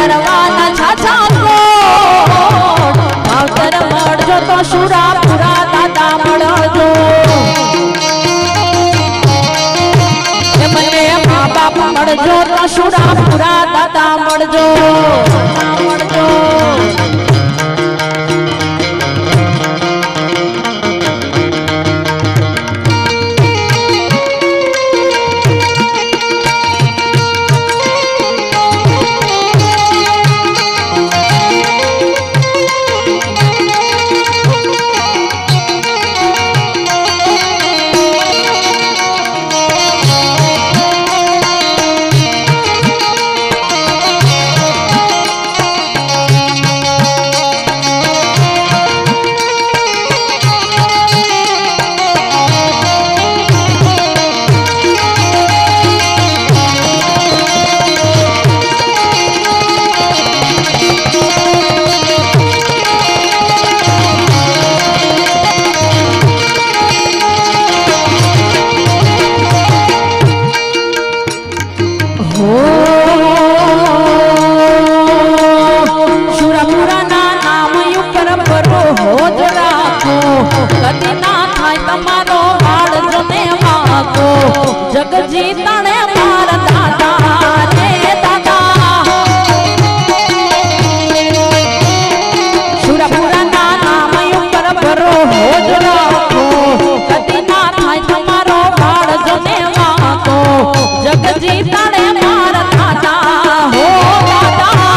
કરવાના છાછા ભાવતર મળજો તો સુરાપુરા દાદા મળજો મને મા બાપ મળજો તો સુરાપુરા દાદા મળજો મળજો જગજી તણે માર દાદા રે દાદા સુરાપુરા ના નામ ઉપર ભરો હોજ રાખો કદી ના થાય તમારો બાળ જને વાતો જગજી તણે માર દાદા હો દાદા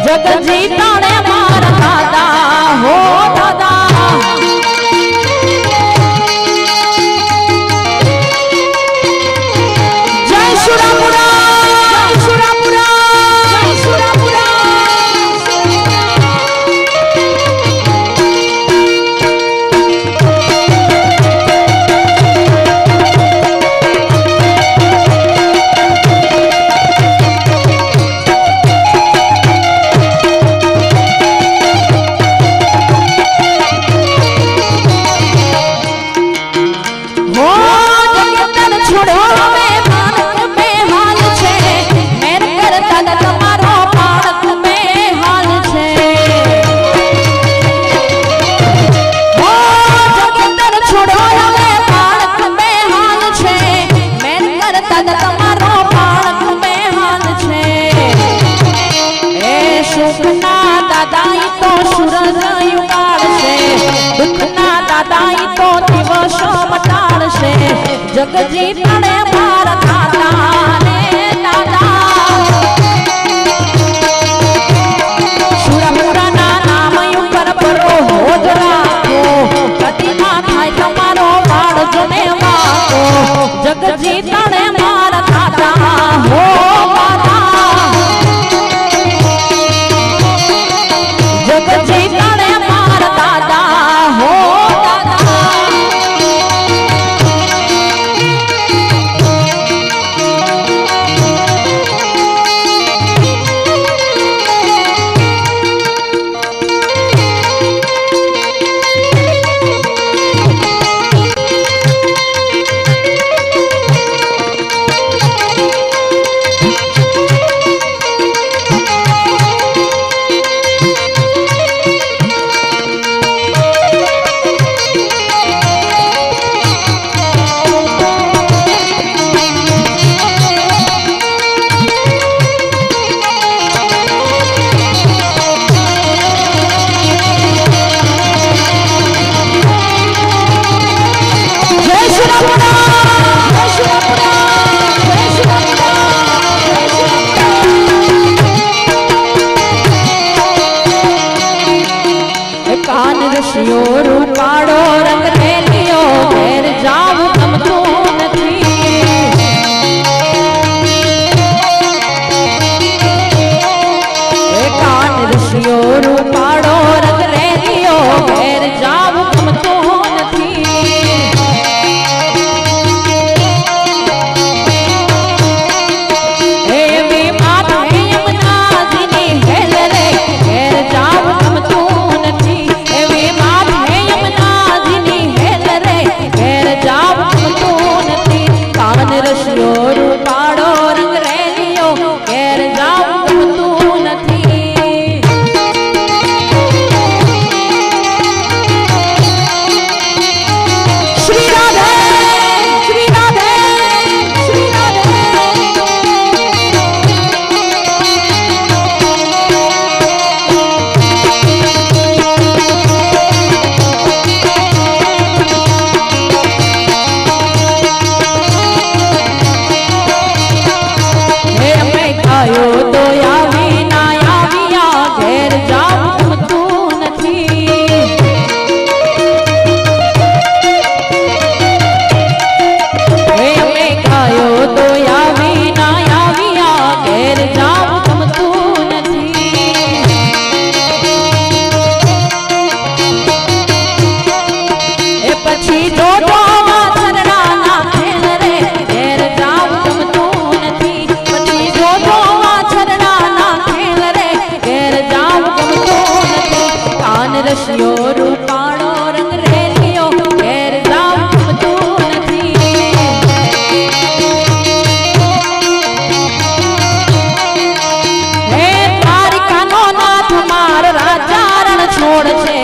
જગજી તણે માર દાદા હો દાદા જગજી તણે માર દાદા રે દાદા સુરાપુરા ના નામ ઉપર ભરો હોજ રાખો કદી ના થાય તમારો બાળ જને વાતો જગજી તણે માર દાદા હો દાદા જગજી તણે માર દાદા હો રૂપાળો રંગ રેલિયો ઘેર જાવું ગમતું નથી કાન ઋષિયો રૂપાળો રંગ રેલિયો ઘેર જાવું ગમતું નથી એવી માતા યમુનાજીની હેલ રે ઘેર જાવું ગમતું નથી એવી યમુનાજીની હેલ રે ઘેર જાવ ડોશિયો રૂપાળો રંગ રેલિયો ઘેર જાવ તું નથી હે દ્વારિકાનો નાથ માર રાજા રણ છોડ છે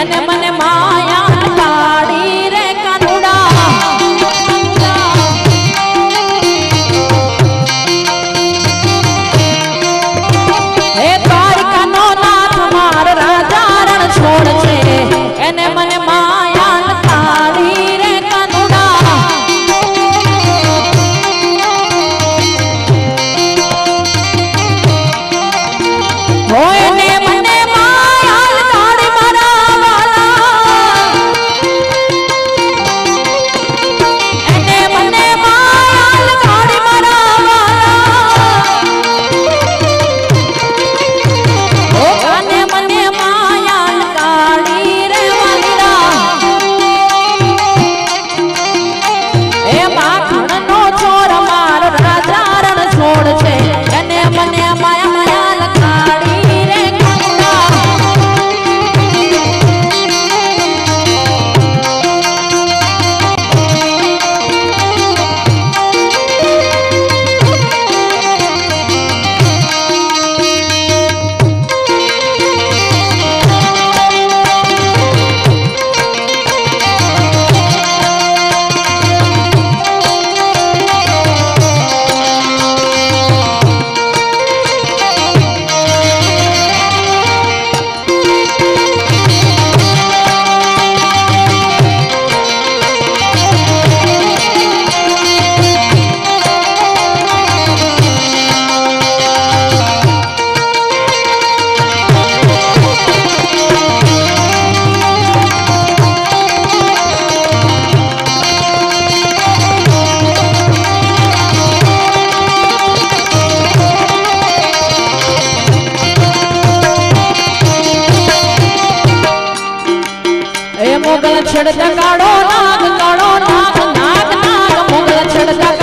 એને મને માયા પાડી રે કાનુડા હે દ્વારિકાનો નાથ માર રાજા રણ છોડ છે એને મને માયા પાડી રે કાનુડા હોય ને મને માયા તાડી મારા વાલા એને મને માયા તાડી મારા વાલા ઓ કાને મને માયા તાડી રે વાલીડા એ માખણનો છોર માર રાજા રણ છોડ છે એને મને માયા માયા લખાડી રે કાનુડા એ મોગલ છેડતા કાળો નાગ નાગ નાગ મોગલ છેડતા